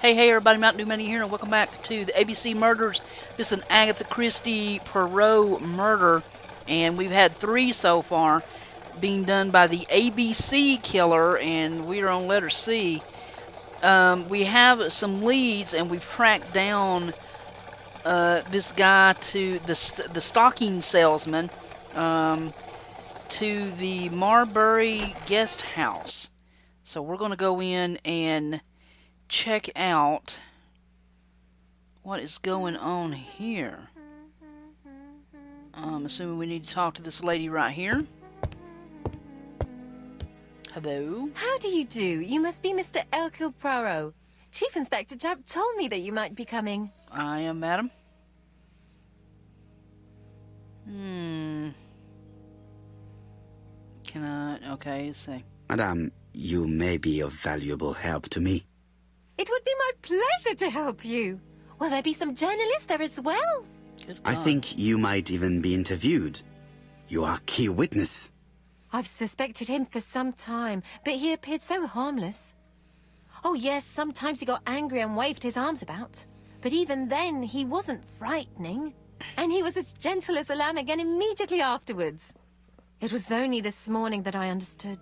Hey, everybody, Mntdewmania here, and welcome back to the ABC Murders. This is an Agatha Christie Poirot murder, and we've had 3 so far, being done by the ABC killer, and we are on letter C. We have some leads, and we've tracked down this guy to the stocking salesman to the Marbury guest house. So we're going to go in and check out what is going on here. I'm assuming we need to talk to this lady right here. Hello? How do you do? You must be Mr. Hercule Poirot. Chief Inspector Jupp told me that you might be coming. I am, madam. Can I... Okay, let's see. Madame, you may be of valuable help to me. It would be my pleasure to help you. Will there be some journalists there as well? Good I God. think you might even be interviewed. You are key witness. I've suspected him for some time, but he appeared so harmless. Oh yes, sometimes he got angry and waved his arms about. But even then, he wasn't frightening. And he was as gentle as a lamb again immediately afterwards. It was only this morning that I understood.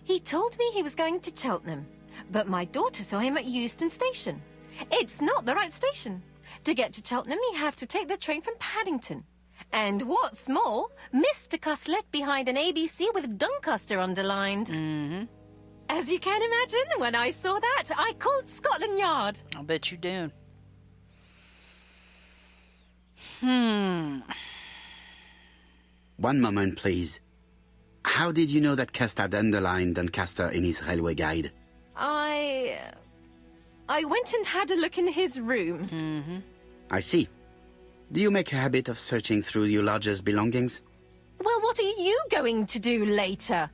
He told me he was going to Cheltenham, but my daughter saw him at Euston Station. It's not the right station. To get to Cheltenham, you have to take the train from Paddington. And what's more, Mr. Cuss left behind an ABC with Doncaster underlined. As you can imagine, when I saw that, I called Scotland Yard. I'll bet you do. One moment, please. How did you know that Cuss had underlined Doncaster in his railway guide? I went and had a look in his room. I see. Do you make a habit of searching through your lodger's belongings? Well, what are you going to do later?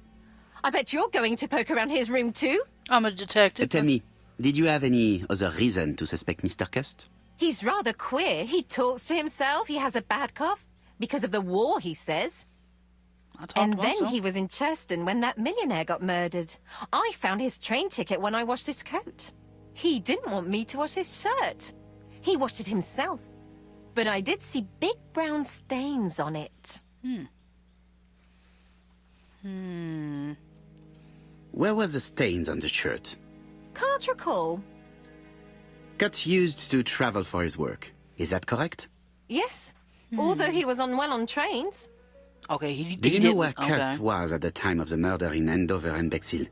I bet you're going to poke around his room too. I'm a detective. Tell me, did you have any other reason to suspect Mr. Cuss? He's rather queer. He talks to himself. He has a bad cough. Because of the war, he says. I talked And to then myself. he was in Churston when that millionaire got murdered. I found his train ticket when I washed his coat. He didn't want me to wash his shirt. He washed it himself. But I did see big brown stains on it. Where were the stains on the shirt? Can't recall. Cuss used to travel for his work. Is that correct? Yes. Although he was unwell on trains. Okay, he Do you know where didn't- Cuss okay. was at the time of the murder in Andover and Bexhill?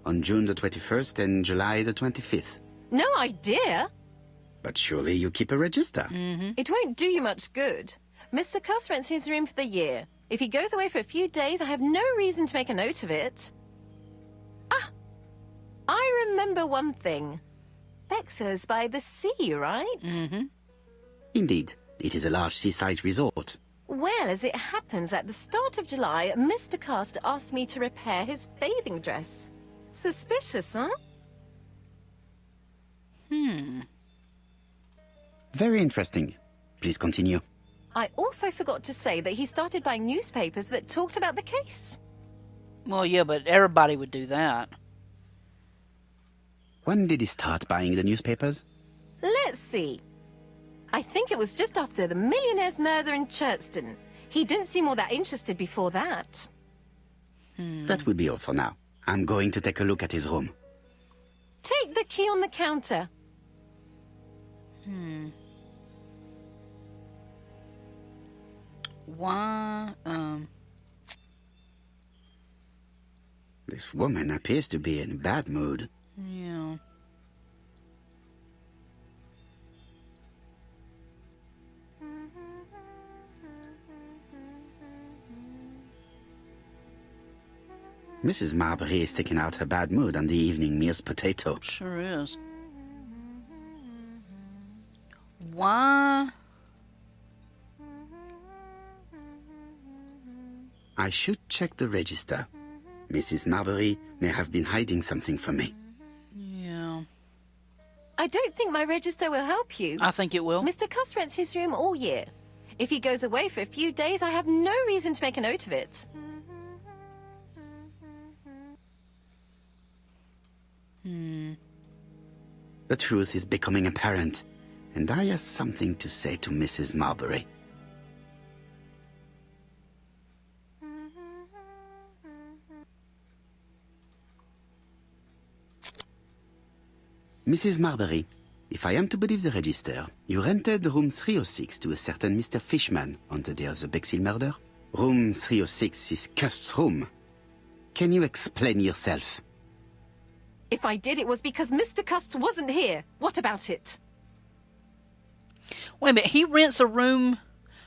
On June the 21st and July the 25th? No idea. But surely you keep a register. It won't do you much good. Mr. Cuss rents his room for the year. If he goes away for a few days, I have no reason to make a note of it. Ah! I remember one thing. Bexhurst by the sea, right? Indeed, it is a large seaside resort. Well, as it happens, at the start of July, Mr. Cuss asked me to repair his bathing dress. Suspicious, huh? Very interesting. Please continue. I also forgot to say that he started buying newspapers that talked about the case. Well, yeah, but everybody would do that. When did he start buying the newspapers? Let's see. I think it was just after the millionaire's murder in Churston. He didn't seem all that interested before that. That will be all for now. I'm going to take a look at his room. Take the key on the counter. Why, This woman appears to be in a bad mood. yeah. Mrs. Marbury is taking out her bad mood on the evening meal's potato. Sure is. Why? I should check the register. Mrs. Marbury may have been hiding something from me. Yeah. I don't think my register will help you. I think it will. Mr. Cuss rents his room all year. If he goes away for a few days, I have no reason to make a note of it. The truth is becoming apparent, and I have something to say to Mrs. Marbury. Mrs. Marbury, if I am to believe the register, you rented room 306 to a certain Mr. Fishman on the day of the Bexhill murder. Room 306 is Cust's room. Can you explain yourself? If I did, it was because Mr. Cust wasn't here. What about it? Wait a minute, he rents a room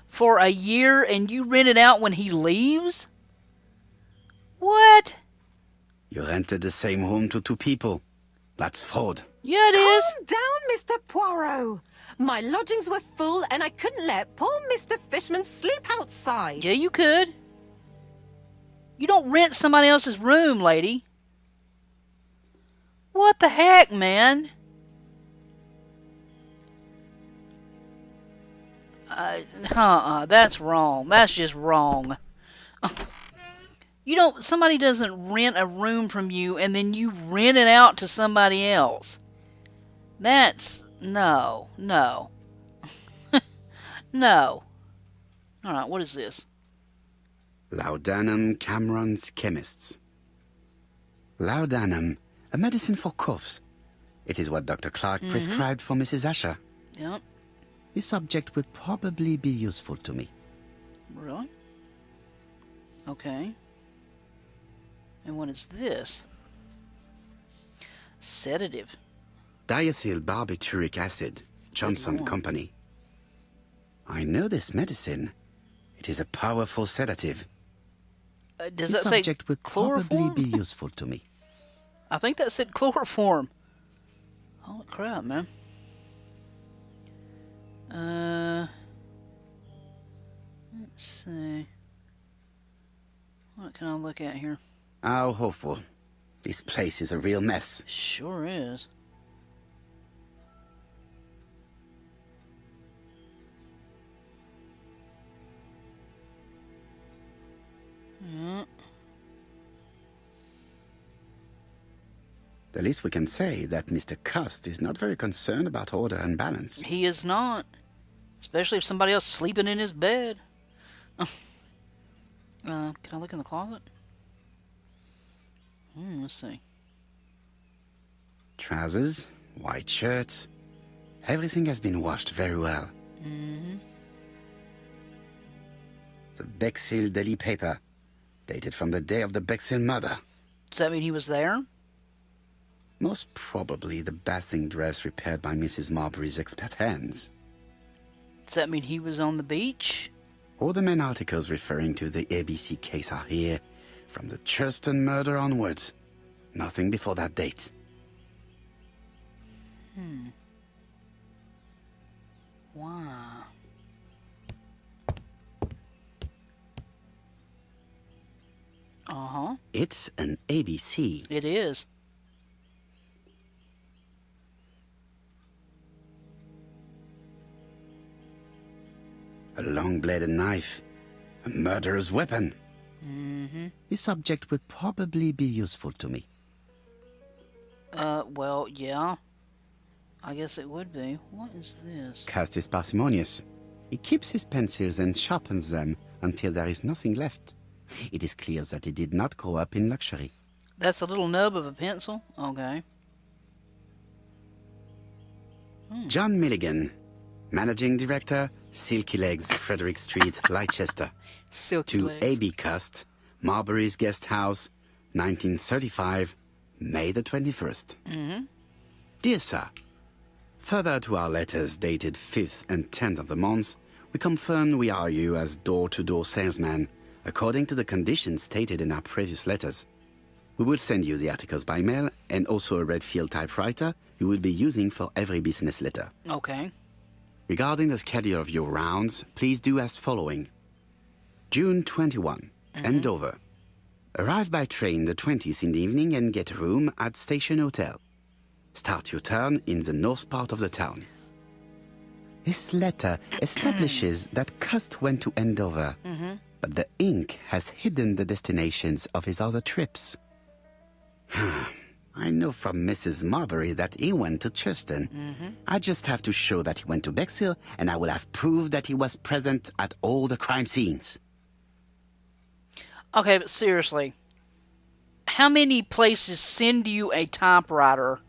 for a year and you rent it out when he leaves? What? You rented the same room to two people. That's fraud. Yeah, it is. Calm down, Mr. Poirot. My lodgings were full and I couldn't let poor Mr. Fishman sleep outside. Yeah, you could. You don't rent somebody else's room, lady. What the heck, man? That's wrong. That's just wrong. Somebody doesn't rent a room from you and then you rent it out to somebody else. No. No. Alright, what is this? Laudanum Cameron's Chemists. Laudanum, a medicine for coughs. It is what Dr. Clark prescribed for Mrs. Asher. Yep. This subject would probably be useful to me. Really? Okay. And what is this? Sedative. Diethyl barbituric acid, Johnson Company. I know this medicine. It is a powerful sedative. Does This that say subject would chloroform? probably be useful to me. I think that said chloroform. Holy crap, man. Let's see. What can I look at here? How hopeful. This place is a real mess. Sure is. The least we can say that Mr. Cust is not very concerned about order and balance. He is not. Especially if somebody else sleeping in his bed. Can I look in the closet? Let's see. Trousers, white shirts. Everything has been washed very well. The Bexhill Daily paper, dated from the day of the Bexhill murder. Does that mean he was there? Most probably the bathing dress repaired by Mrs. Marbury's expert hands. Does that mean he was on the beach? All the main articles referring to the ABC case are here, from the Churston murder onwards. Nothing before that date. Wow. Uh-huh. It's an ABC. It is. A long-bladed knife. A murderer's weapon. This subject would probably be useful to me. Well, yeah. I guess it would be. What is this? Cust is parsimonious. He keeps his pencils and sharpens them until there is nothing left. It is clear that he did not grow up in luxury. That's a little nub of a pencil? Okay. John Milligan, Managing Director, Silky Legs, Frederick Street, Leicester. Silky To legs. A.B. Cust, Marbury's Guest House, 1935, May the 21st. Dear Sir, further to our letters dated 5th and 10th of the month, we confirm we are you as door-to-door salesman, according to the conditions stated in our previous letters. We will send you the articles by mail and also a Redfield typewriter you will be using for every business letter. Okay. Regarding the schedule of your rounds, please do as following. June 21, Andover. Arrive by train the 20th in the evening and get a room at Station Hotel. Start your turn in the north part of the town. This letter establishes that Cust went to Andover, but the ink has hidden the destinations of his other trips. I know from Mrs. Marbury that he went to Churston. I just have to show that he went to Bexhill, and I will have proved that he was present at all the crime scenes. Okay, but seriously, how many places send you a typewriter?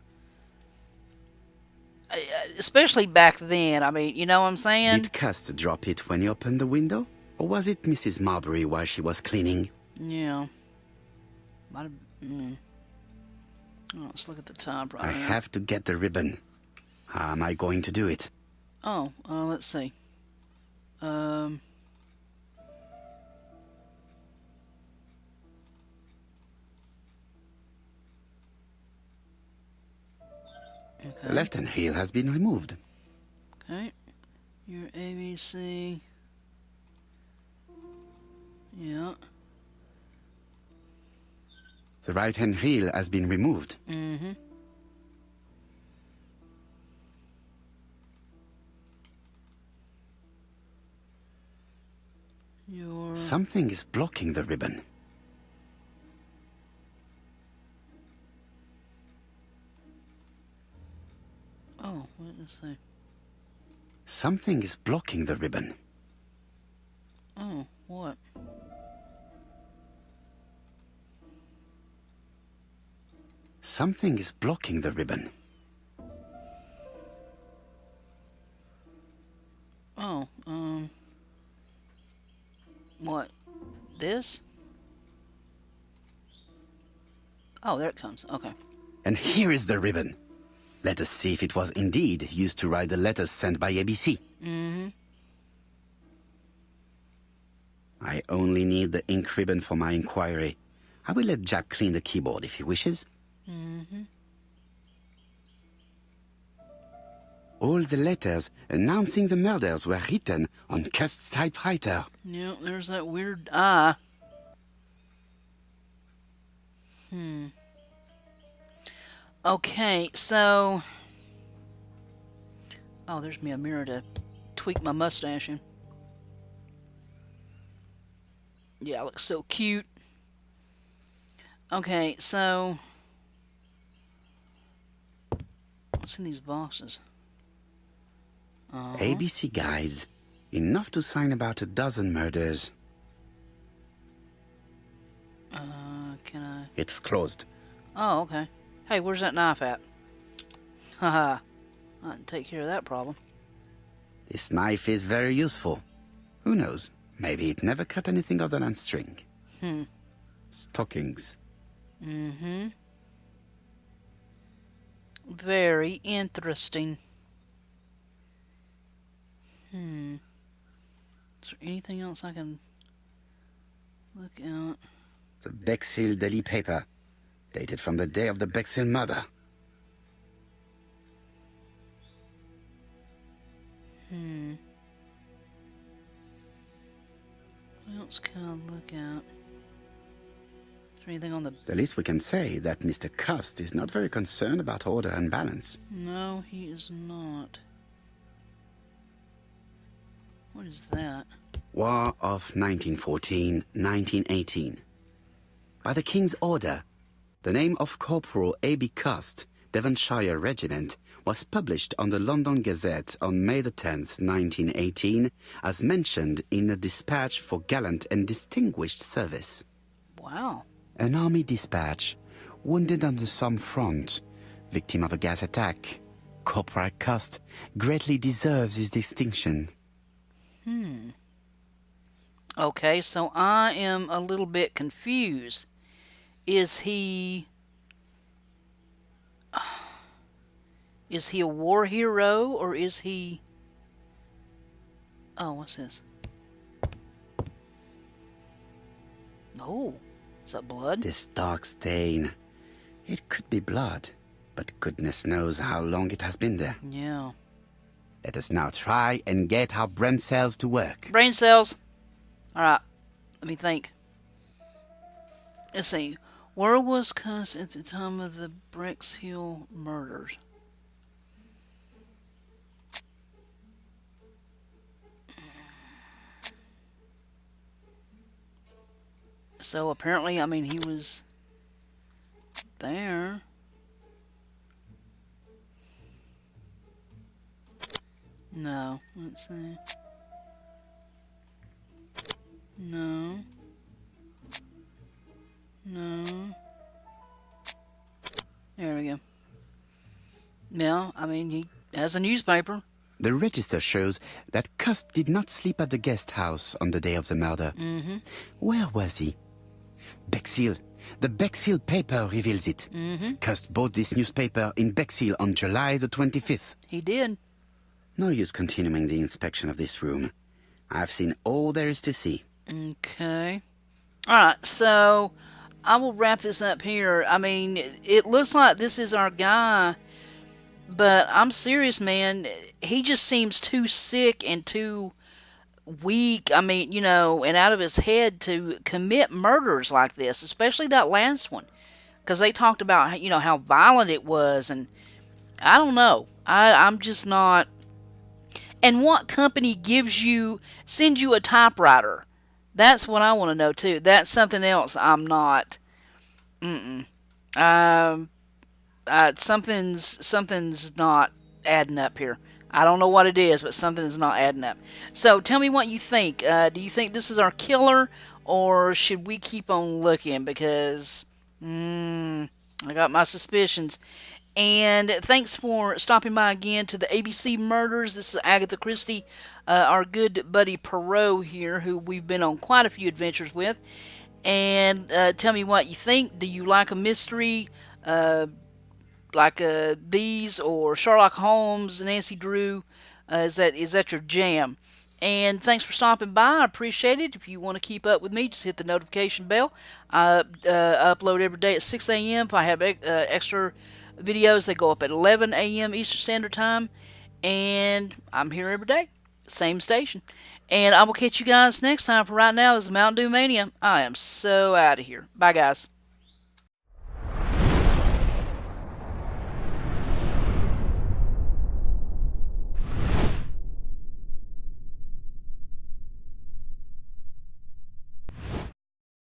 Especially back then. I mean, you know what I'm saying? Did Cust drop it when he opened the window? Or was it Mrs. Marbury while she was cleaning? Yeah. Might have... Oh, let's look at the typewriter. I have to get the ribbon. How am I going to do it? Oh, let's see. Okay. The left-hand heel has been removed. Okay. Your ABC. Yeah. The right-hand heel has been removed. Your... Something is blocking the ribbon. Oh, let's see. Something is blocking the ribbon. Oh, what? Something is blocking the ribbon. Oh, what? This? Oh, there it comes. Okay. And here is the ribbon. Let us see if it was indeed used to write the letters sent by ABC. I only need the ink ribbon for my inquiry. I will let Jack clean the keyboard if he wishes. All the letters announcing the murders were written on Cust's typewriter. Yeah, there's that weird eye. Okay, so... Oh, there's me a mirror to tweak my mustache in. Yeah, I look so cute. Okay, so... What's in these boxes? ABC guys. Enough to sign about a dozen murders. Can I... It's closed. Oh, okay. Hey, where's that knife at? Haha. I can take care of that problem. This knife is very useful. Who knows? Maybe it never cut anything other than string. Stockings. Very interesting. Is there anything else I can look at? The Bexhill Daily paper, dated from the day of the Bexhill murder. What else can I look at? Is there anything on the... The least we can say that Mr. Cust is not very concerned about order and balance. No, he is not. What is that? War of 1914-1918. By the King's order, the name of Corporal A.B. Cust, Devonshire Regiment, was published on the London Gazette on May the 10th, 1918, as mentioned in a dispatch for gallant and distinguished service. Wow. An army dispatch, wounded on the Somme front, victim of a gas attack. Corporal Cust greatly deserves his distinction. Okay, so I am a little bit confused. Is he a war hero, or is he... Oh, what's this? Oh, is that blood? This dark stain. It could be blood, but goodness knows how long it has been there. Yeah. Let us now try and get our brain cells to work. Brain cells. Alright, let me think. Let's see. Where was Cust at the time of the Bexhill murders? So apparently, I mean, he was there. No. Let's see. No. No. There we go. Yeah, I mean, he has a newspaper. The register shows that Cust did not sleep at the guest house on the day of the murder. Where was he? Bexhill. The Bexhill paper reveals it. Cust bought this newspaper in Bexhill on July the 25th. He did. No use continuing the inspection of this room. I've seen all there is to see. Okay. Alright, so I will wrap this up here. I mean, it looks like this is our guy, but I'm serious, man. He just seems too sick and too weak, I mean, you know, and out of his head to commit murders like this, especially that last one. Because they talked about, you know, how violent it was, and I don't know. I'm just not... And what company sends you a typewriter? That's what I want to know, too. That's something else I'm not... something's not adding up here. I don't know what it is, but something is not adding up. So tell me what you think. Do you think this is our killer, or should we keep on looking? Because I got my suspicions. And thanks for stopping by again to the ABC Murders. This is Agatha Christie, our good buddy Perot here, who we've been on quite a few adventures with. And tell me what you think. Do you like a mystery like these, or Sherlock Holmes, Nancy Drew? Is that your jam? And thanks for stopping by. I appreciate it. If you want to keep up with me, just hit the notification bell. I upload every day at 6 a.m. If I have extra videos, they go up at 11 a.m. Eastern Standard Time. And I'm here every day. Same station. And I will catch you guys next time. For right now, this is Mntdewmania. I am so out of here. Bye, guys.